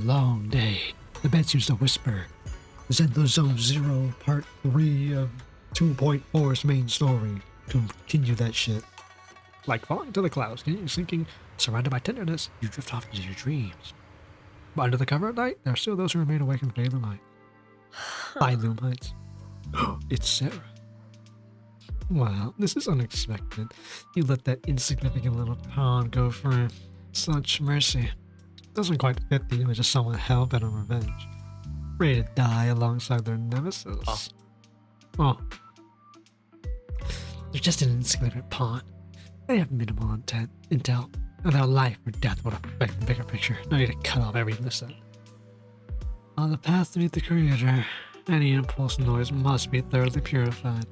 Long day. The bed seems to whisper. Zenless Zone Zero, Part 3 of 2.4's main story. Continue that shit. Like falling to the clouds, sinking, surrounded by tenderness, you drift off into your dreams. But under the cover of night, there are still those who remain awake and fade the light. By Lumites. It's Sarah. Wow, this is unexpected. You let that insignificant little pawn go for such mercy. Doesn't quite fit the image of someone hell-bent on revenge. Ready to die alongside their nemesis. Oh. They're just an insignificant pawn. They have minimal intel, and their life or death would affect the bigger picture. No need to cut off every loose end. On the path to meet the Creator, any impulse noise must be thoroughly purified.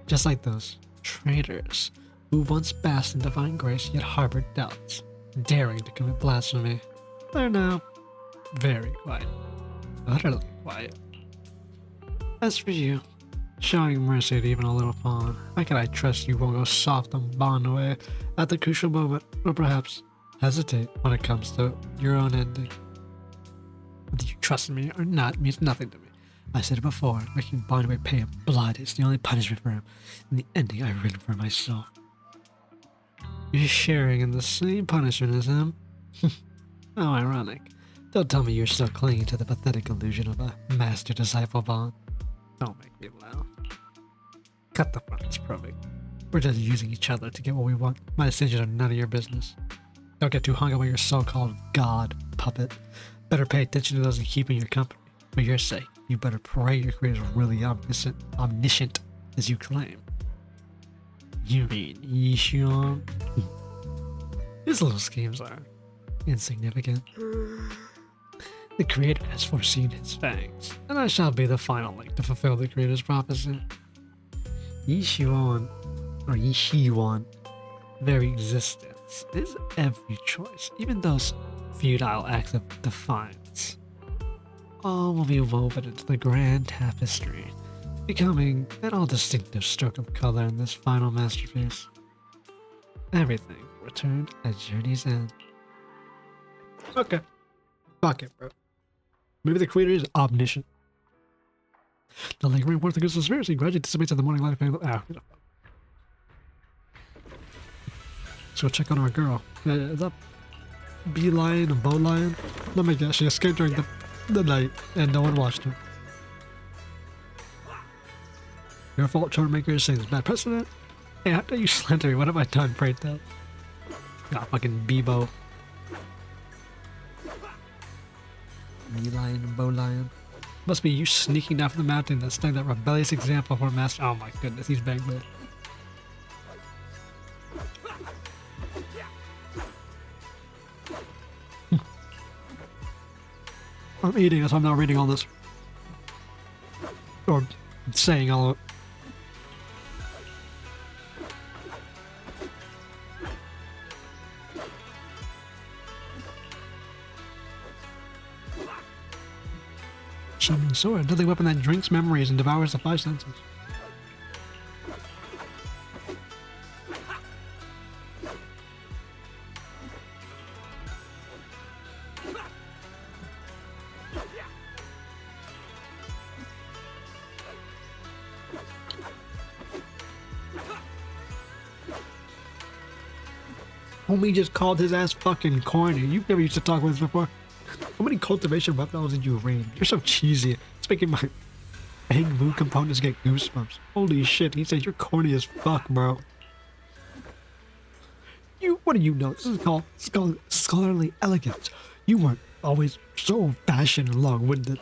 Just like those traitors who once basked in divine grace yet harbored doubts, daring to commit blasphemy. They're now very quiet. Utterly quiet. As for you, showing mercy to even a little pawn, how can I trust you won't go soft on Banyue at the crucial moment, or perhaps hesitate when it comes to your own ending? Whether you trust me or not means nothing to me. I said it before, making Banyue pay in blood is the only punishment for him, and the ending I've written for myself. You're sharing in the same punishment as him? How ironic. Don't tell me you're still clinging to the pathetic illusion of a master-disciple bond. Don't make me laugh. Cut the front, it's probing. We're just using each other to get what we want. My decisions are none of your business. Don't get too hung up on your so-called god puppet. Better pay attention to those in keeping your company. For your sake, you better pray your creator is really omniscient as you claim. You mean Ye Shiyuan? His little schemes are insignificant. The Creator has foreseen his fangs, and I shall be the final link to fulfill the Creator's prophecy. Ye Shiyuan, or Ye Shiyuan, very existence is every choice, even those futile acts of defiance. All will be woven into the grand tapestry, becoming an all-distinctive stroke of color in this final masterpiece. Everything returned at journey's end. Okay. Fuck it, bro. Maybe the Creator is omniscient. The lingering forth of the conspiracy gradually dissipates in the morning light of Let's go check on our girl. Is that bee lion or bow lion? Let me guess, she escaped during the night and no one watched her. Your fault, charm-maker, is saying this bad precedent. Hey, how dare you slander me? What have I done, pray tell? Got fucking Bebo. Bee lion and bow lion. Must be you sneaking down from the mountain and setting that rebellious example for master. Oh my goodness, he's back there. I'm eating, so I'm not reading all this. Or saying all of it. Shining sword, a deadly weapon that drinks memories and devours the five senses. Homie just called his ass fucking corny. You never used to talk with us before. How many cultivation weapons did you raid? You're so cheesy. It's making my Bang Moon components get goosebumps. Holy shit, he said you're corny as fuck, bro. What do you know? This is called scholarly elegance. You weren't always so old-fashioned and long-winded.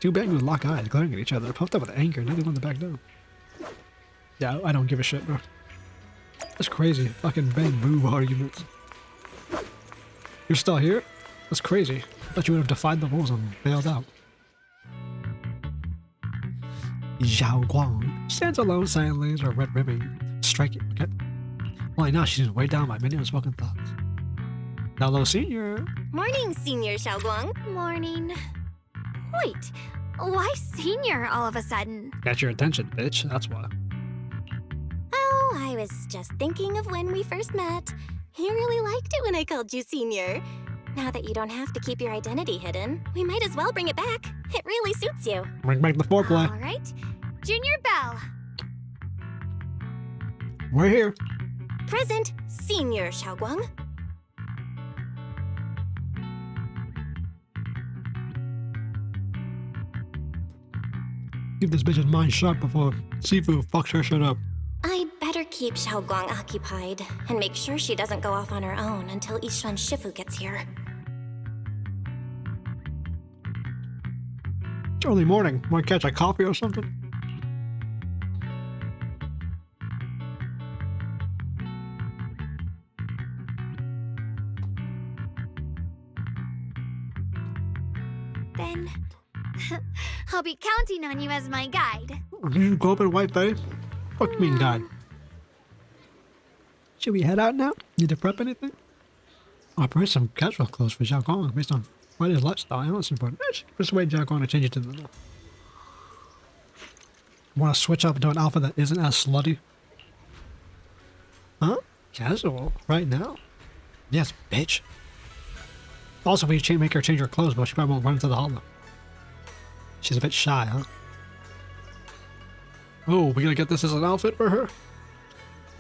Two Bang Moon lock eyes, glaring at each other, puffed up with anger, and they want to back down. Yeah, I don't give a shit, bro. That's crazy. Fucking Bang Moon arguments. You're still here? That's crazy. I thought you would have defied the rules and bailed out. Zhao stands alone silently as her red ribbon striking. Okay. Only now she's weighed down by many unspoken thoughts. Hello, Senior. Morning, Senior Shunguang. Morning. Wait, why Senior all of a sudden? Got your attention, bitch. That's why. Oh, I was just thinking of when we first met. You really liked it when I called you Senior. Now that you don't have to keep your identity hidden, we might as well bring it back. It really suits you. Bring back the foreplay. All right. Junior Belle. We're here. Present, Senior Shunguang. Keep this bitch's mind sharp before Sifu fucks her shit up. I'd better keep Xiaoguang occupied and make sure she doesn't go off on her own until Yishuan Shifu gets here. It's early morning. Want to catch a coffee or something? Then, I'll be counting on you as my guide. Did you go up in White Bay? Fuck you mean, guide? Should we head out now? Need to prep anything? Oh, I prepared some casual clothes for Zhao Gong based on what his lifestyle. I know it's important. I should persuade Zhao Gong to change it to the... Want to switch up into an outfit that isn't as slutty? Huh? Casual? Right now? Yes, bitch. Also, we make her change her clothes, but she probably won't run into the hollow. She's a bit shy, huh? Oh, we gonna get this as an outfit for her?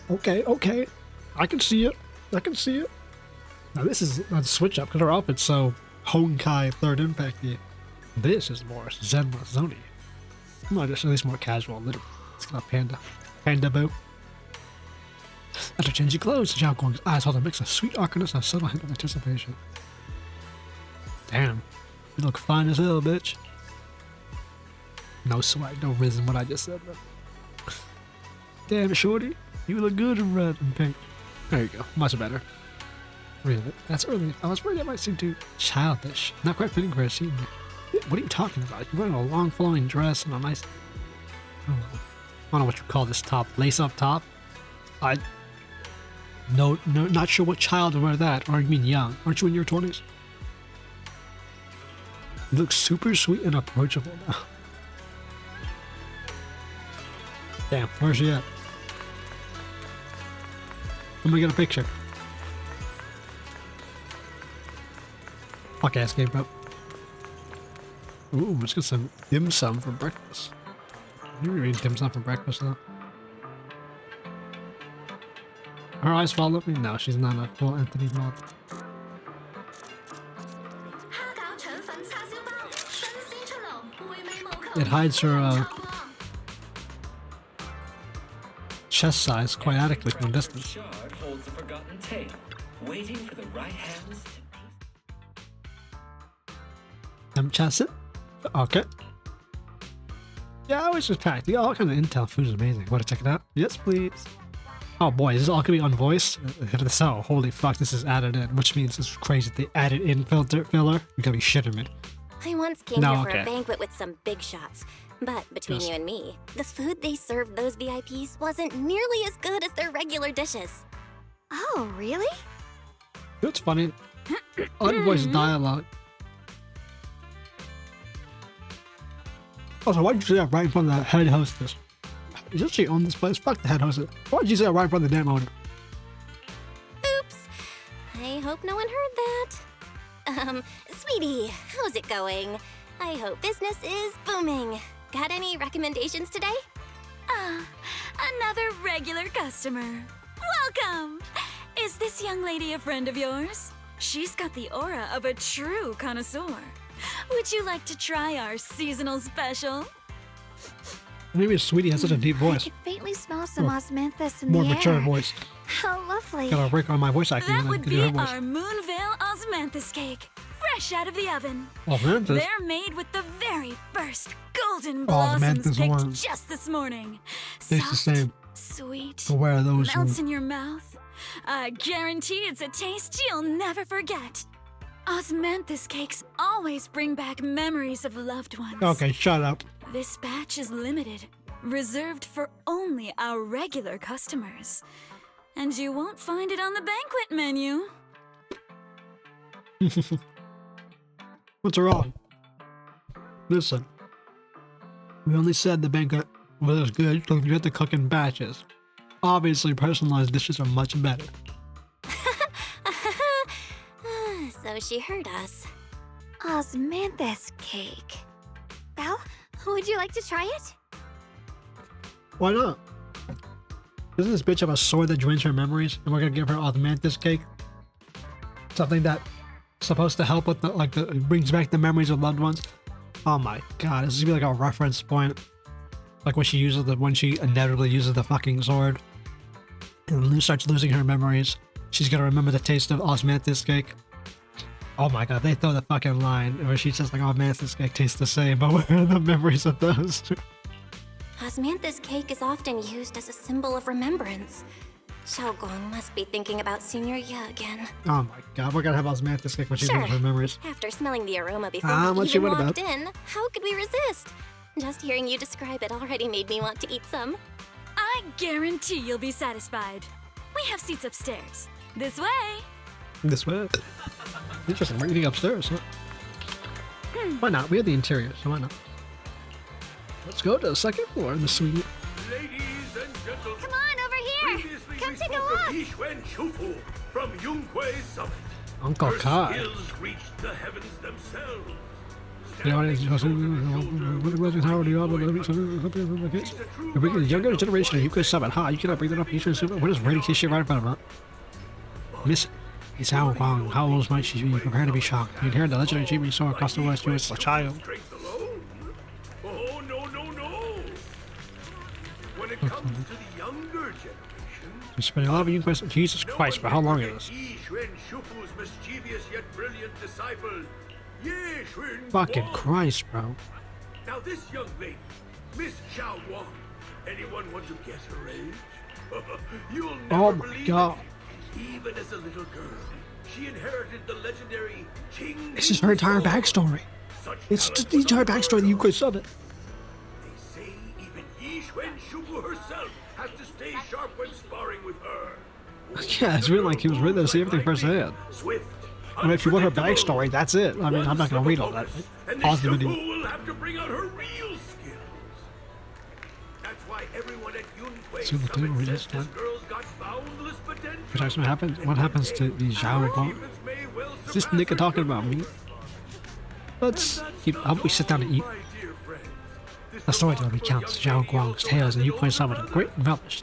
Okay, okay. I can see it. I can see it. Now this is a switch up because her outfit's so Honkai Third Impact-y. This is more Zenless Zone Zero. Well, just at least more casual. Little. It's got a panda. Panda boo. After changing clothes, Zhao Guang's eyes held a mix of sweet awkwardness and a subtle hint of anticipation. Damn. You look fine as hell, bitch. No swag, no risen what I just said, man. Damn, shorty. You look good in red and pink. There you go. Much better. Really? That's early. I was worried that might seem too childish. Not quite fitting for a senior. What are you talking about? You're wearing a long flowing dress and a nice... I don't know what you call this top. Lace-up top? No, not sure what child would wear that. Or you mean young. Aren't you in your 20s? You look super sweet and approachable now. Damn, where's she at? I'm gonna get a picture. Fuck ass game, bro. Ooh, let's get some dim sum for breakfast. You eat dim sum for breakfast though. Her eyes follow me? No, she's not a full Anthony mod. It hides her chest size quite adequately from a distance. Waiting for the right hands to chest it? Okay. Yeah, I was just packed. All kind of intel food is amazing. Want to check it out? Yes, please. Oh boy, is this all gonna be unvoiced? If it's so, holy fuck, this is added in, which means it's crazy that they added in filler. You gotta be shitting me. I once came here for a banquet with some big shots, but between you and me, the food they served those VIPs wasn't nearly as good as their regular dishes. Oh, really? It's funny. Unvoiced dialogue. Also, why did you say that right in front of the head hostess? Does she own this place? Fuck the head hostess. Why did you say that right in front of the damn owner? Oops. I hope no one heard that. Sweetie, how's it going? I hope business is booming. Got any recommendations today? Another regular customer. Welcome! Is this young lady a friend of yours? She's got the aura of a true connoisseur. Would you like to try our seasonal special? Maybe Sweetie has such a deep voice. I could faintly smell some osmanthus in More the air. mature voice. How lovely. Gotta work on my voice acting. That would be our Moonvale osmanthus cake, fresh out of the oven. Osmanthus? They're made with the very first golden blossoms picked ones. just this morning. Tastes the same. Sweet. So where are those? Melts in your mouth. I guarantee it's a taste you'll never forget. Osmanthus cakes always bring back memories of loved ones. Okay, shut up. This batch is limited, reserved for only our regular customers. And you won't find it on the banquet menu. What's wrong? Listen. We only said the banquet was good, so you have to cook in batches. Obviously, personalized dishes are much better. So know she heard us. Osmanthus cake. Well, would you like to try it? Why not? Doesn't this bitch have a sword that drains her memories, and we're gonna give her Osmanthus cake? Something that's supposed to help with the brings back the memories of loved ones. Oh my god, this is gonna be like a reference point. Like when she inevitably uses the fucking sword and starts losing her memories. She's gonna remember the taste of Osmanthus cake. Oh my god, they throw the fucking line where she says like Osmanthus cake tastes the same, but where are the memories of those? Osmanthus cake is often used as a symbol of remembrance. Shunguang must be thinking about Senior Ye again. Oh my god, we're gonna have Osmanthus cake when she loses her memories. After smelling the aroma before we what you even worried walked about? in, how could we resist? Just hearing you describe it already made me want to eat some. I guarantee you'll be satisfied. We have seats upstairs. This way. This way. Interesting, we're eating upstairs, huh? Why not? We have the interior, so why not? Let's go to the second floor in the suite. Ladies and gentlemen, Come on, over here! previously Come we take a spoke look! of Ye Shiyuan Shufu from Yunquei Summit. Uncle Her Kai. skills reached the heavens themselves. The audience Standing is You're bringing the younger generation of Yuko Summit. Ha, you cannot bring that up. What is raining shit right about it? Miss Zhao, how old might she be? Prepare to be shocked. You inherit the legendary achievement you saw across the West. You as a child. strength alone? Oh, no, no, no. When it comes to the younger generation, You're spending a lot of you questions. Jesus Christ, but how long is this? Ye Shiyuan Shufu's mischievous yet brilliant disciple, Ye Shiyuan. Fucking Christ, bro. Now this young lady, Miss Shunguang, anyone want to guess her age? You'll never Oh my believe god. it. Even as a little girl, she inherited the legendary Qing. This is her entire backstory. It's just the entire backstory of the Yuko Summit. They say even Ye Shiyuan Shufu herself has to stay sharp when sparring with her. Yeah, it's really like he was ready to see everything firsthand. Swift. I mean, if you want her backstory, that's it. I mean, I'm not gonna read all that. And Pause the the video. Shufu will have to bring out her real skills. That's why everyone at Yunquei See what they Summit read says this this time. girl's got boundless potential. Protection happens. What happens to the Zhao Guang? Is this nigga talking about me? Let's keep. How about we sit down and eat? The storyteller recounts Zhao Guang's tales and Yunquei Summit with great relish.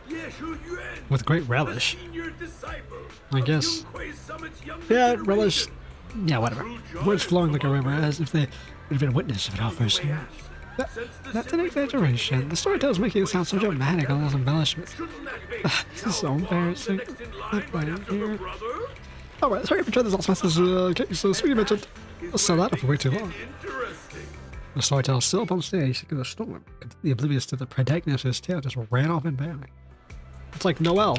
With great relish. I guess. Yeah, relish. Yeah, whatever. Words flowing like a river, as if they had been witness of it all firsthand. That's an exaggeration. The storyteller is making it sound so dramatic on those embellishments. This is so embarrassing. I'm playing here. Alright, sorry if I tried this last message. Okay, so Sweetie mentioned. I'll sell that for way too long. The storyteller still up on stage, thinking of the storm, completely oblivious to the protagonist of his tale, just ran off in panic. It's like Noel.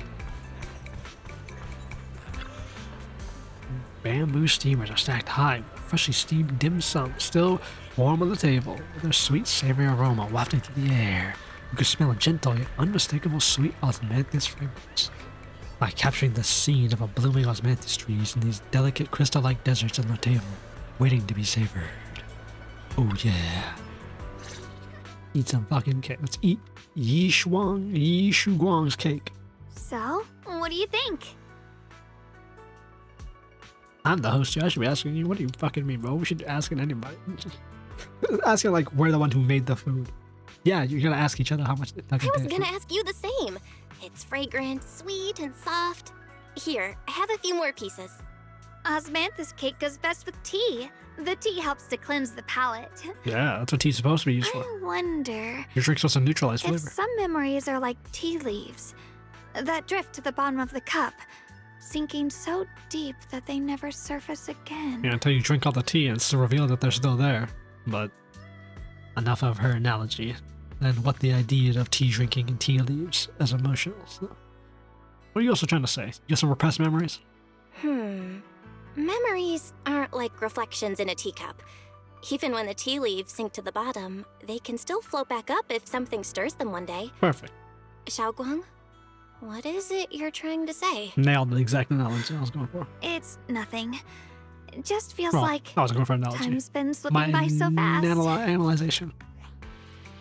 Bamboo steamers are stacked high, with freshly steamed dim sum still warm on the table, with their sweet, savory aroma wafting through the air. You can smell a gentle yet unmistakable sweet osmanthus fragrance. By capturing the scene of a blooming osmanthus trees in these delicate crystal-like deserts on the table, waiting to be savored. Oh yeah. Eat some fucking cake. Let's eat Ye Shiyuan's cake. So, what do you think? I'm the host here. I should be asking you. What do you fucking mean, bro? We should be asking anybody. Asking like we're the one who made the food. Yeah, you're gonna ask each other how much. I was gonna ask you the same. It's fragrant, sweet, and soft. Here, have a few more pieces. Osmanthus cake goes best with tea. The tea helps to cleanse the palate. Yeah, that's what tea's supposed to be used for. I wonder Your drink's supposed to neutralize if flavor. some memories are like tea leaves that drift to the bottom of the cup, sinking so deep that they never surface again. Yeah, until you drink all the tea and it's to reveal that they're still there. But enough of her analogy and what the idea of tea drinking and tea leaves as emotional. So, what are you also trying to say? You have some repressed memories? Memories aren't like reflections in a teacup. Even when the tea leaves sink to the bottom, they can still float back up if something stirs them one day. Perfect. Shunguang, what is it you're trying to say? Nailed the exact analogy I was going for. It's nothing. It just feels Well, like I was going for an analogy. time's been slipping My by so fast. analyzation.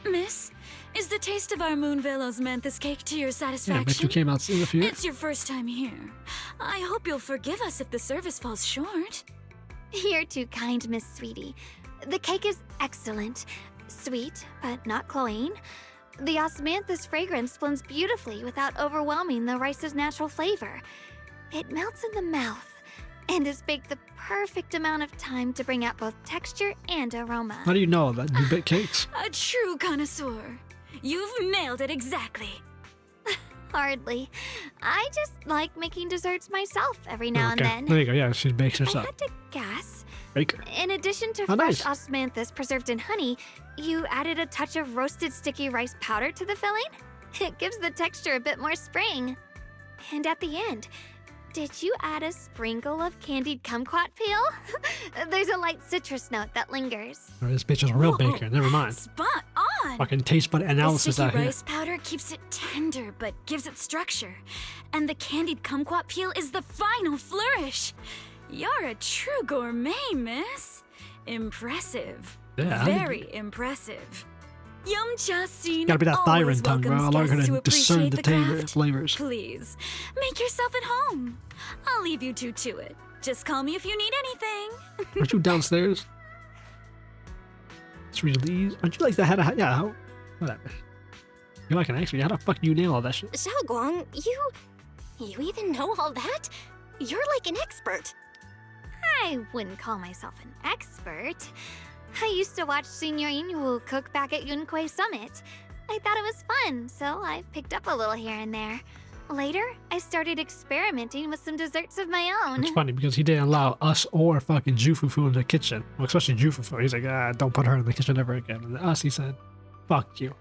Miss, is the taste of our Moonville Osmanthus cake to your Yeah, satisfaction? but you came out in a few. It's your first time here. I hope you'll forgive us if the service falls short. You're too kind, Miss Sweetie. The cake is excellent. Sweet, but not cloying. The osmanthus fragrance blends beautifully without overwhelming the rice's natural flavor. It melts in the mouth and is baked the perfect amount of time to bring out both texture and aroma. How do you know that you bake cakes? A true connoisseur. You've nailed it exactly. Hardly. I just like making desserts myself every now and Okay, then. there you go. Yeah, she bakes I herself. had to guess. Baker. In addition to Oh, fresh nice. osmanthus preserved in honey, you added a touch of roasted sticky rice powder to the filling? It gives the texture a bit more spring. And at the end, did you add a sprinkle of candied kumquat peel? There's a light citrus note that lingers. Or this bitch is a real Whoa. baker. Never mind. Spot on! Fucking taste bud The analysis sticky out here. rice powder keeps it tender but gives it structure. And the candied kumquat peel is the final flourish. You're a true gourmet, miss. Impressive. Yeah. Very impressive. Yum cha scene. Gotta be that always thyron tongue, bro. welcomes I'll learn how guests to who discern appreciate the craft. flavors. Please, make yourself at home. I'll leave you two to it. Just call me if you need anything. Aren't you downstairs? Sweet Lee's. Aren't you like that? Yeah, how? Whatever. You're like an expert. How the fuck do you nail all that shit? Shunguang, you even know all that? You're like an expert. I wouldn't call myself an expert. I used to watch Senior Inhu cook back at Yunquay Summit. I thought it was fun, so I picked up a little here and there. Later, I started experimenting with some desserts of my own. It's funny because he didn't allow us or fucking Jufufu in the kitchen. Well, especially Jufufu. He's like, don't put her in the kitchen ever again. And us, he said, fuck you.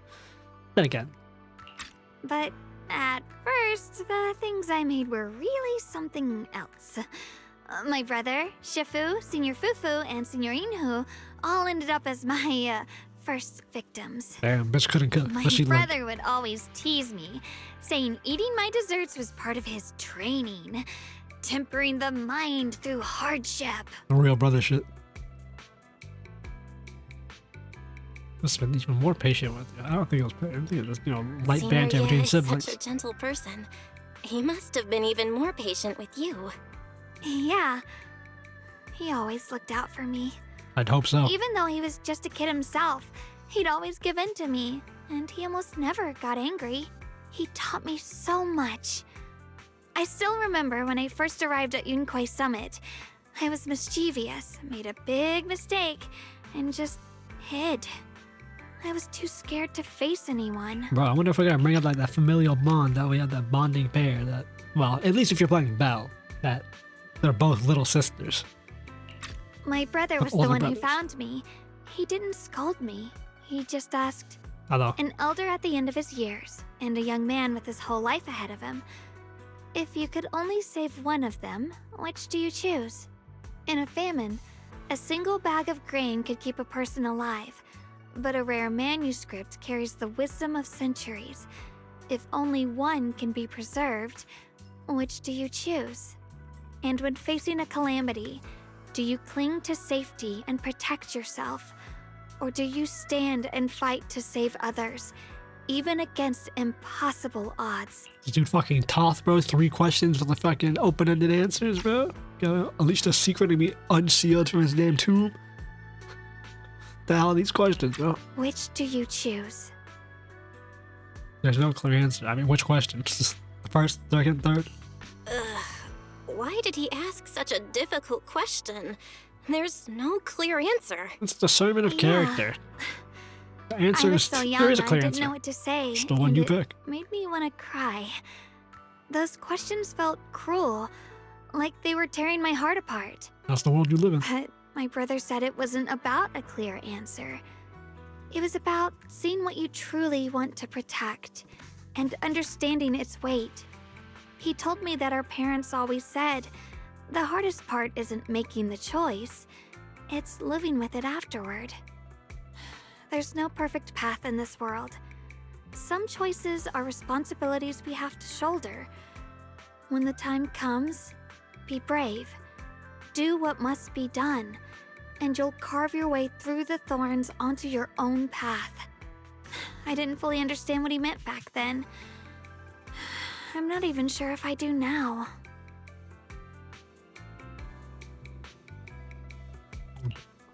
Then again, But at first, the things I made were really something else. My brother, Shifu, Senior Fufu, and Senior Inhu all ended up as my first victims. damn, bitch couldn't cook. My But she learned. brother would always tease me, saying eating my desserts was part of his training, tempering the mind through hardship. Real brother shit. Must have been even more patient with you. I don't think it was. I think it was, light Senior banter Ye between is siblings. such a gentle person. He must have been even more patient with you. Yeah, he always looked out for me. I'd hope so. Even though he was just a kid himself, he'd always give in to me, and he almost never got angry. He taught me so much. I still remember when I first arrived at Yunquay Summit. I was mischievous, made a big mistake, and just hid. I was too scared to face anyone. Bro, I wonder if we're gonna bring up like that familial bond that we have, that bonding pair that, well, at least if you're playing Belle, that they're both little sisters. My brother was the Older one brothers. who found me. He didn't scold me. He just asked, Hello. an elder at the end of his years, and a young man with his whole life ahead of him. If you could only save one of them, which do you choose? In a famine, a single bag of grain could keep a person alive, but a rare manuscript carries the wisdom of centuries. If only one can be preserved, which do you choose? And when facing a calamity, do you cling to safety and protect yourself? Or do you stand and fight to save others, even against impossible odds? This dude fucking Toth, bro. 3 questions with the fucking open-ended answers, bro. Gonna unleash the secret to be unsealed from his damn tomb. The hell are these questions, bro? Which do you choose? There's no clear answer. I mean, which questions? The first, second, third? Why did he ask such a difficult question? There's no clear answer. It's the sermon of Yeah. character. The answer I was is, so young, there is a I clear didn't know answer. what to say. It's the one and you it pick. made me want to cry. Those questions felt cruel, like they were tearing my heart apart. That's the world you live in. But my brother said it wasn't about a clear answer. It was about seeing what you truly want to protect and understanding its weight. He told me that our parents always said, the hardest part isn't making the choice, it's living with it afterward. There's no perfect path in this world. Some choices are responsibilities we have to shoulder. When the time comes, be brave. Do what must be done, and you'll carve your way through the thorns onto your own path. I didn't fully understand what he meant back then. I'm not even sure if I do now.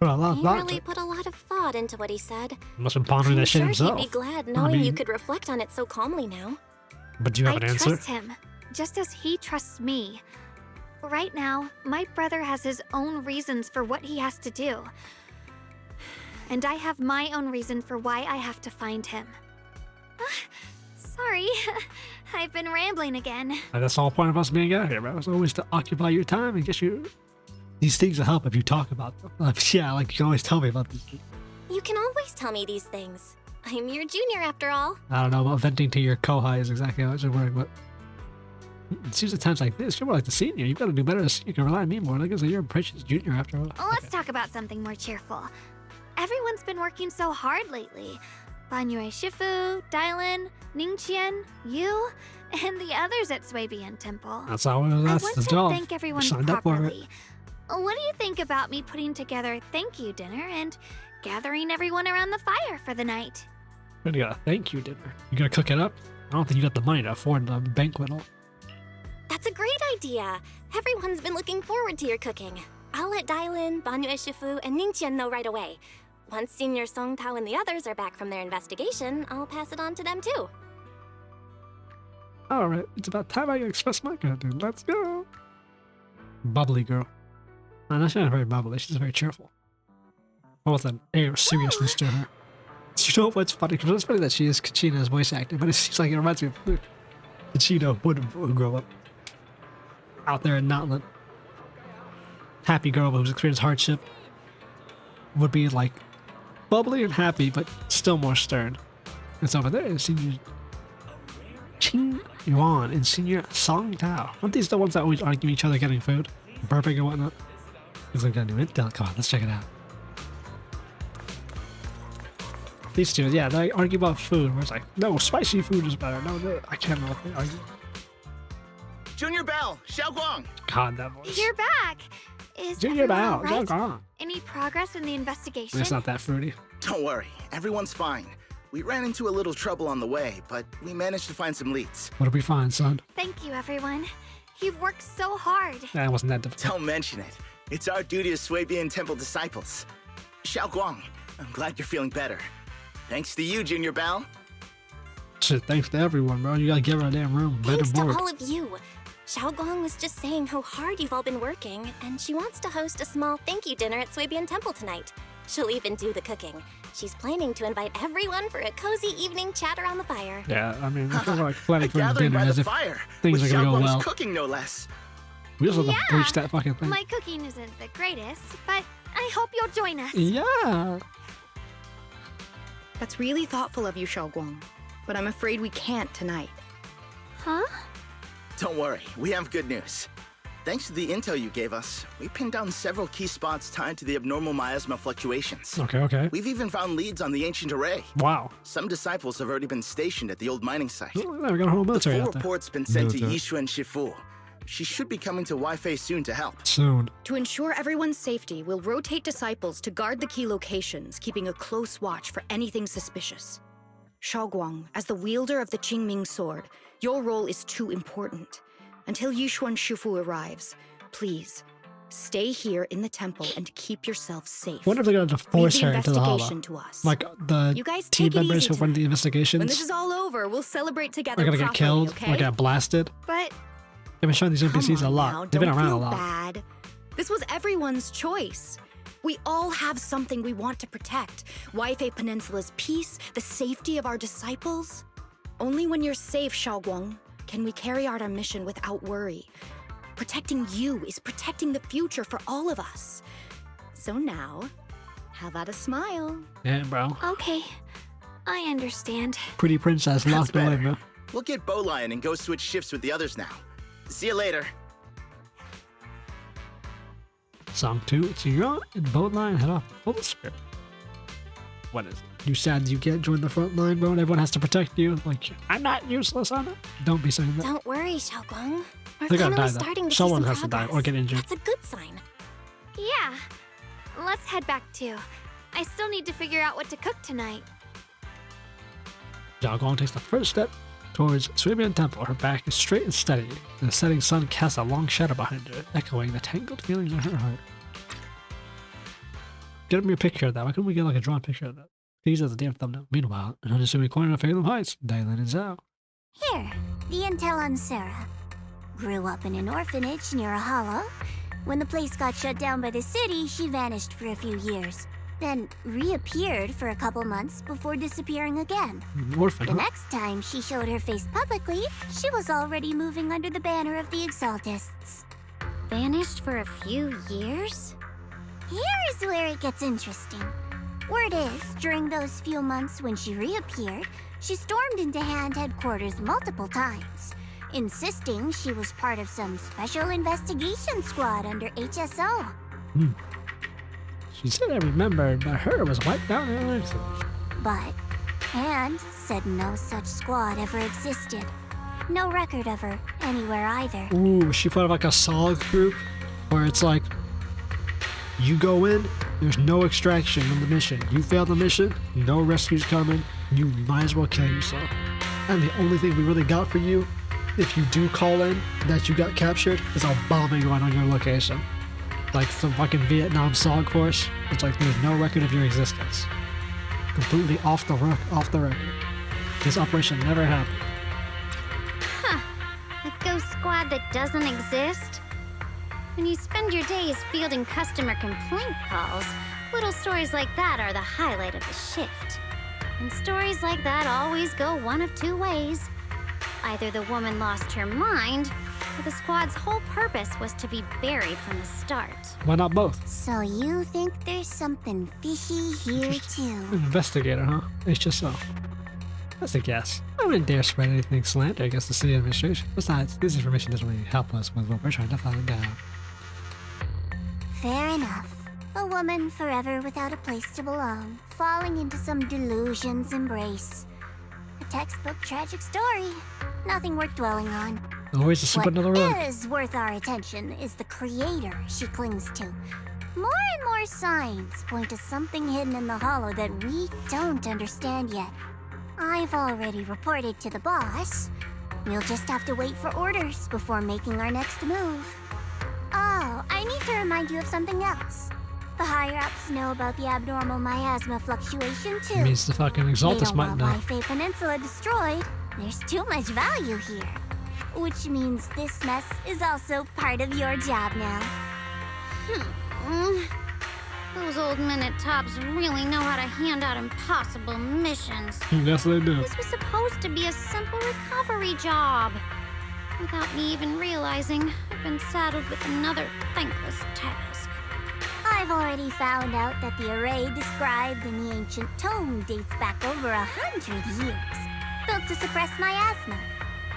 Put a lot of He thought really into put a lot of thought into what he said. it. Must have been pondering I'm that shit sure himself. he'd be glad I knowing you mean- could reflect on it so calmly now. But do you have I an answer? trust him, just as he trusts me. Right now, my brother has his own reasons for what he has to do. And I have my own reason for why I have to find him. Sorry, I've been rambling again. And that's the whole point of us being out here, bro. It's always to occupy your time and get you. These things will help if you talk about them. Yeah, like you can always tell me about these things. You can always tell me these things. I'm your junior after all. I don't know about venting to your kohai is exactly how it should work, but it seems at times like this, you're more like the senior. You've got to do better as you can rely on me more. Like I said, you're a precious junior after all. Let's talk about something more cheerful. Everyone's been working so hard lately. Banyue Shifu, Dialyn, Ningqian, you, and the others at Swabian Temple. That's all it was I asked want the to job. thank everyone Signed up for it. properly. What do you think about me putting together a thank you dinner and gathering everyone around the fire for the night? Really got a thank you dinner. You gonna cook it up? I don't think you got the money to afford the banquet hall. That's a great idea. Everyone's been looking forward to your cooking. I'll let Dialyn, Banyue Shifu, and Ningqian know right away. Once Senior Song Tao and the others are back from their investigation, I'll pass it on to them too. Alright, it's about time I express my gratitude. Let's go. Bubbly girl. No, she's not very bubbly. She's very cheerful. Well, with an air of seriousness to her. You know what's funny? Because it's funny that she is Kachina's voice actor, but it seems like it reminds me of Kachina would grow up out there in Notland. Happy girl who's experienced hardship would be like bubbly and happy, but still more stern. It's over there, Senior Qing Yuan and Senior Song Tao. Aren't these the ones that always argue each other getting food? Burping and whatnot? Looks like got new intel. Come on, let's check it out. These two, yeah, they argue about food. Where it's like, no, spicy food is better. No, I can't know what they argue. Junior Bell, Shunguang. God, that voice. You're back! Is Junior everyone Bao, all right? go on. Any progress in the investigation? It's not that fruity. Don't worry, everyone's fine. We ran into a little trouble on the way, but we managed to find some leads. What'll be fine, son? Thank you, everyone. You've worked so hard. That wasn't that difficult. Don't mention it. It's our duty as Swabian Temple disciples. Shunguang, I'm glad you're feeling better. Thanks to you, Junior Bell. Shit, thanks to everyone, bro. You gotta give her a damn room. Better Thanks to board. all of you. Xiaoguang was just saying how hard you've all been working, and she wants to host a small thank you dinner at Swabian Temple tonight. She'll even do the cooking. She's planning to invite everyone for a cozy evening chat around the fire. Yeah, I mean, if we're like planning A for gathering dinner by as the if fire. things with are gonna go Xiaoguang's well. cooking, no less. We also have to Yeah. breach that fucking thing. My cooking isn't the greatest, but I hope you'll join us. Yeah. That's really thoughtful of you, Shunguang. But I'm afraid we can't tonight. Huh? Don't worry, we have good news. Thanks to the intel you gave us, we pinned down several key spots tied to the abnormal miasma fluctuations. Okay. We've even found leads on the ancient array. Wow. Some disciples have already been stationed at the old mining site. Oh, we got a whole The military full out there. report's been sent to Military. Ye Shiyuan Shifu. She should be coming to Wi-Fi soon to help. Soon. To ensure everyone's safety, we'll rotate disciples to guard the key locations, keeping a close watch for anything suspicious. Shunguang, as the wielder of the Qingming sword, your role is too important. Until Ye Shiyuan Shifu arrives, please, stay here in the temple and keep yourself safe. Wonder if they're gonna force Leave the her into the investigation hollow. to us. Like the You guys team take it members easy who run the tonight. investigations When this is all over, we'll celebrate together are gonna get properly, killed okay? or get blasted. But They've been showing these NPCs Come a on lot. now, They've been don't around a feel lot. bad. This was everyone's choice. We all have something we want to protect. Wi-Fi Peninsula's peace, the safety of our disciples. Only when you're safe, Shunguang, can we carry out our mission without worry. Protecting you is protecting the future for all of us. So now, how about a smile? Yeah, bro. okay, I understand. Pretty princess That's locked away, better. bro. We'll get Bowlion and go switch shifts with the others now. See you later. Song 2, it's Yuan and boat line head off full spirit. What is it? You sad you can't join the front line, bro, and everyone has to protect you? Like, I'm not useless on it? Don't be saying that. Don't worry, Xiaoguang. We're They're gonna finally die, though. starting to see Someone some has to die progress. or get injured. That's a good sign. Yeah, let's head back too. I still need to figure out what to cook tonight. Zhao Guang takes the first step towards Swabian Temple. Her back is straight and steady. The setting sun casts a long shadow behind her, echoing the tangled feelings in her heart. get me a picture of that. Why couldn't we get like a drawn picture of that? These are the damn thumbnail. Meanwhile, in unassuming corner of Salem Heights, Dialyn and Zhao. Here, the intel on Sarah. Grew up in an orphanage near a hollow. When the place got shut down by the city, she vanished for a few years. Then reappeared for a couple months before disappearing again. Orphan, The next time she showed her face publicly, she was already moving under the banner of the Exaltists. Vanished for a few years? Here's where it gets interesting. Word is, during those few months when she reappeared, she stormed into Hand headquarters multiple times, insisting she was part of some special investigation squad under HSO. She said I remembered, but her was wiped out in an accident. But Hand said no such squad ever existed. No record of her anywhere either. Ooh, she put up like a solid group where it's like, you go in, there's no extraction on the mission. You fail the mission, no rescue's coming, you might as well kill yourself. And the only thing we really got for you, if you do call in that you got captured, is a bombing run on your location. Like some fucking Vietnam SOG force. It's like there's no record of your existence. Completely off the record. This operation never happened. A ghost squad that doesn't exist? When you spend your days fielding customer complaint calls, little stories like that are the highlight of the shift. And stories like that always go one of two ways. Either the woman lost her mind, or the squad's whole purpose was to be buried from the start. Why not both? So you think there's something fishy here too? Investigator, huh? HSO. That's a guess. I wouldn't dare spread anything slander against the city administration. Besides, this information doesn't really help us with what we're trying to find out. Fair enough. A woman forever without a place to belong, falling into some delusion's embrace. A textbook tragic story. Nothing worth dwelling on. Always a slip another road. What is worth our attention is the creator she clings to. More and more signs point to something hidden in the hollow that we don't understand yet. I've already reported to the boss. We'll just have to wait for orders before making our next move. Oh, I need to remind you of something else. The higher-ups know about the abnormal miasma fluctuation too. Means the fucking Exaltus might know. They don't want Ye Peninsula destroyed. There's too much value here. Which means this mess is also part of your job now. Those old men at Tops really know how to hand out impossible missions. Yes, they do. This was supposed to be a simple recovery job. Without me even realizing, I've been saddled with another thankless task. I've already found out that the array described in the ancient tome dates back over 100 years, built to suppress miasma.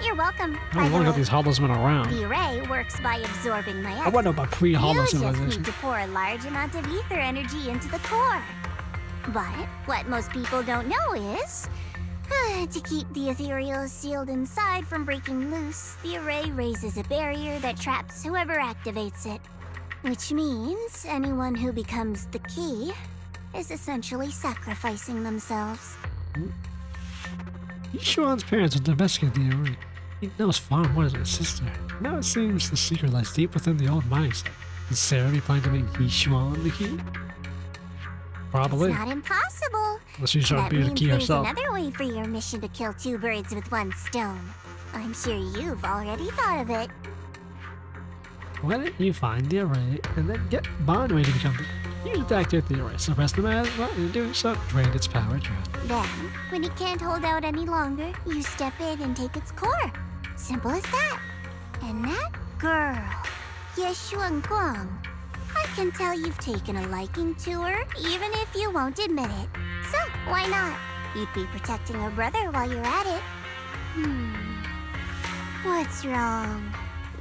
You're welcome. I don't want to get these hollows men around. The array works by absorbing miasma. I want to know about pre-hollow You just civilization. need to pour a large amount of ether energy into the core. But what most people don't know is, to keep the ethereal sealed inside from breaking loose, the array raises a barrier that traps whoever activates it. Which means anyone who becomes the key is essentially sacrificing themselves. Ye Shiyuan's parents would investigate the array. He knows far more than his sister. Now it seems the secret lies deep within the old mindset. Did Sarah be planning to make Ye Shiyuan the key? Probably. It's not impossible. Unless she's trying That to be the means key there's herself. another way for your mission to kill two birds with one stone. I'm sure you've already thought of it. Why don't you find the array and then get Banyue to become the use to activate the array, suppress the miasma, and in doing so, drain its power drain. Then, when it can't hold out any longer, you step in and take its core. Simple as that. And that girl, Ye Shunguang, I can tell you've taken a liking to her, even if you won't admit it. So, why not? You'd be protecting her brother while you're at it. What's wrong?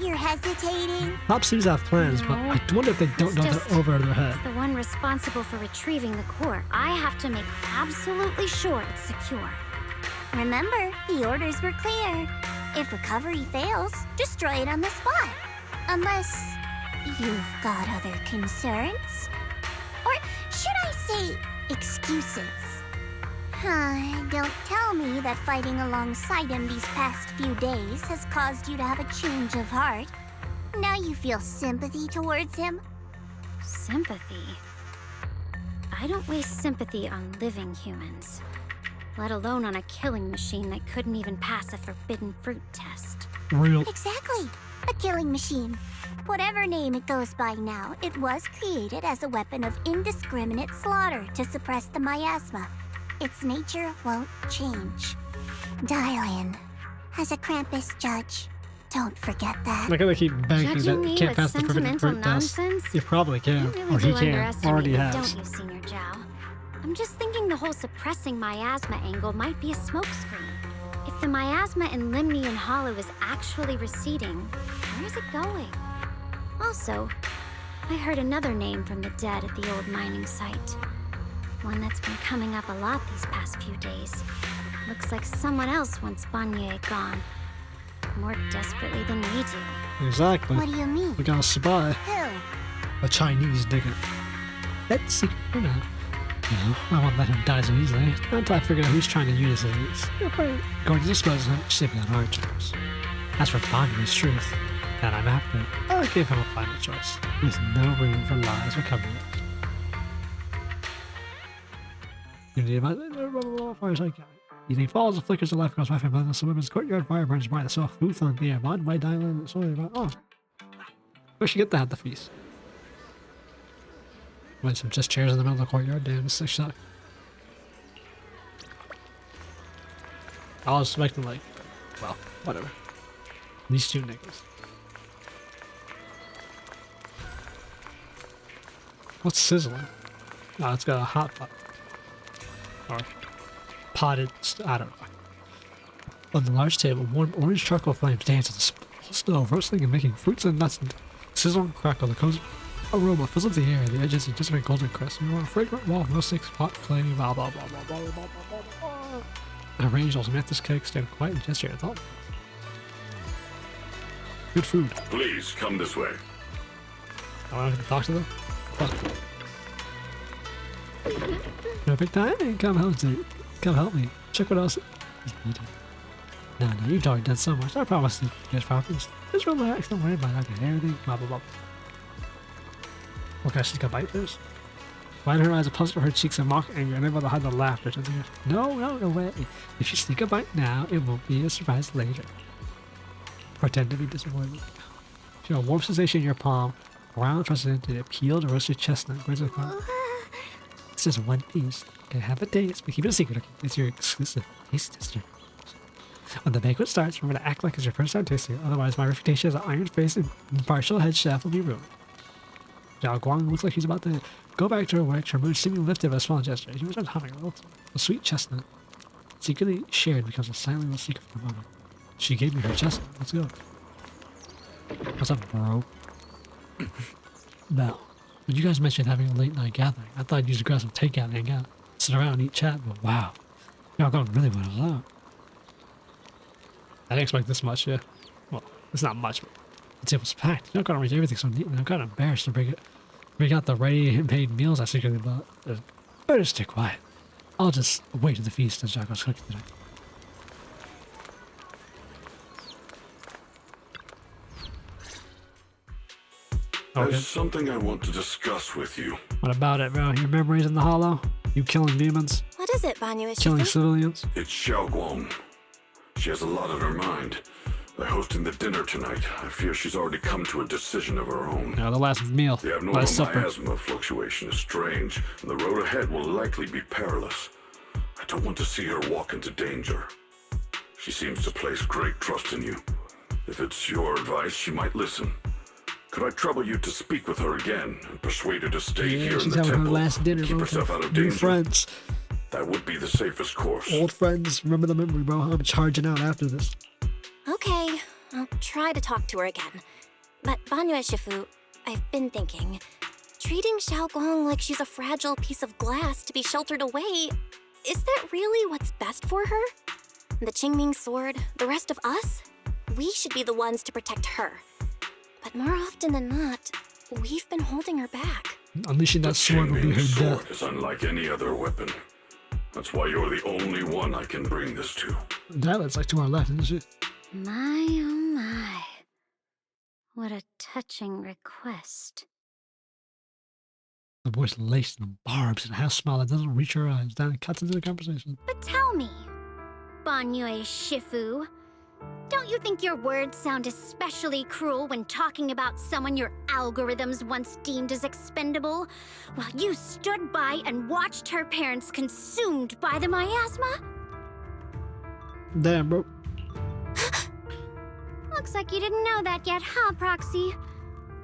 You're hesitating? Top seems to have plans, but I wonder if they don't know they're over their head. As the one responsible for retrieving the core, I have to make absolutely sure it's secure. Remember, the orders were clear. If recovery fails, destroy it on the spot. Unless you've got other concerns. Or should I say, excuses? Don't tell me that fighting alongside him these past few days has caused you to have a change of heart. Now you feel sympathy towards him? Sympathy? I don't waste sympathy on living humans, let alone on a killing machine that couldn't even pass a forbidden fruit test. Real. Exactly. A killing machine. Whatever name it goes by now, it was created as a weapon of indiscriminate slaughter to suppress the miasma. Its nature won't change. Dialyn, as a Krampus judge, don't forget that. I gotta keep banking Judging that me you can't with pass the forbidden sentimental fruit test. nonsense? You probably can, You really or he do can. underestimate Already me, has. don't you, Senior Zhao? I'm just thinking the whole suppressing miasma angle might be a smokescreen. If the miasma in Limnian Hollow is actually receding, where is it going? Also, I heard another name from the dead at the old mining site. One that's been coming up a lot these past few days. Looks like someone else wants Banyue gone. More desperately than we do. Exactly. What do you mean? We got a spy. Who? A Chinese digger. That's secret for now. You know, I won't let him die so easily. Not until I figure out who's trying to use his. Going to dispose of him, simply on our terms. As for Banyue's truth, that I'm after, I'll give him a final choice, with no room for lies or cover-ups. You need my far as I can. Evening falls, the flickers of life across my family. The women's courtyard fire burns bright. The soft booth on the air. Mod by Dialyn. Sorry about. Oh, where should get to have the feast? Went some just chairs in the middle of the courtyard. Damn, this sucks. I was expecting like, well, whatever. These two niggas. What's sizzling? Oh, it's got a hot pot. Or potted, I don't know. On the large table, warm orange charcoal flames dance on the small stove, roasting and making fruits and nuts and sizzle and crackle. The cozy aroma fills up the air. The edges anticipate golden crust. We want a fragrant wall of roasting, hot clay, blah blah blah blah blah blah blah blah blah. Arranged also met this cake, stand quiet and gesture at thought. Good food. Please come this way. I want to talk to them. Fuck. Perfect timing. Come help me. Check what else is needed. No, you've already done so much. I promise you guys problems. Just relax. Don't worry about it. I can everything. Blah blah blah. Okay, she's got bite this. Why in her eyes a puzzle, her cheeks a mock anger, and able to hide the laughter. No way. If you sneak a bite now, it won't be a surprise later. Pretend to be disappointed. Feel a warm sensation in your palm. Round press it into the peeled roasted chestnut. Where's it from? It's just one piece. Can have a taste, but keep it a secret. Okay? It's your exclusive taste tester. When the banquet starts, remember to act like it's your first time tasting. Otherwise, my reputation as an iron-faced and partial head chef will be ruined. Zhao looks like he's about to go back to her work, her mood seemingly lifted by a small gesture. He was humming a little. A sweet chestnut, secretly shared, becomes a silent little secret for the moment. She gave me her chestnut. Let's go. What's up, bro? Now, when you guys mentioned having a late night gathering, I thought I'd use to grab some takeout and hang out, sit around and eat chat, but wow. Y'all going really well out. I didn't expect this much, yeah. Well, it's not much, but the table's packed. Y'all gotta arrange everything so neatly. I'm kinda embarrassed to bring out the ready-made meals I secretly bought. Better stay quiet. I'll just wait at the feast as Jaco's cooking tonight. Okay. There's something I want to discuss with you. What about it, bro? Your memories in the hollow? You killing demons? What is it, Banyue? Killing civilians? It's Shunguang. She has a lot on her mind. By hosting the dinner tonight, I fear she's already come to a decision of her own. No, the last meal. The abnormal Last supper. miasma fluctuation is strange, and the road ahead will likely be perilous. I don't want to see her walk into danger. She seems to place great trust in you. If it's your advice, she might listen. Could I trouble you to speak with her again and persuade her to stay here in she's the having temple? her last dinner, Keep bro. herself out of New danger. friends. That would be the safest course. Old friends. Remember the memory, bro. I'm charging out after this. Okay, I'll try to talk to her again. But Banyue Shifu, I've been thinking, treating Shunguang like she's a fragile piece of glass to be sheltered away, is that really what's best for her? The Qingming sword, the rest of us? We should be the ones to protect her. But more often than not, we've been holding her back. Unleashing that sword will be her Qingming's death. sword is unlike any other weapon. That's why you're the only one I can bring this to. That's like to our left, isn't she? My oh my. What a touching request. The voice laced in barbs and a half smile that doesn't reach her eyes. Then it cuts into the conversation. But tell me, Banyue Shifu, don't you think your words sound especially cruel when talking about someone your algorithms once deemed as expendable, while you stood by and watched her parents consumed by the miasma? Damn, bro. Looks like you didn't know that yet, huh, Proxy?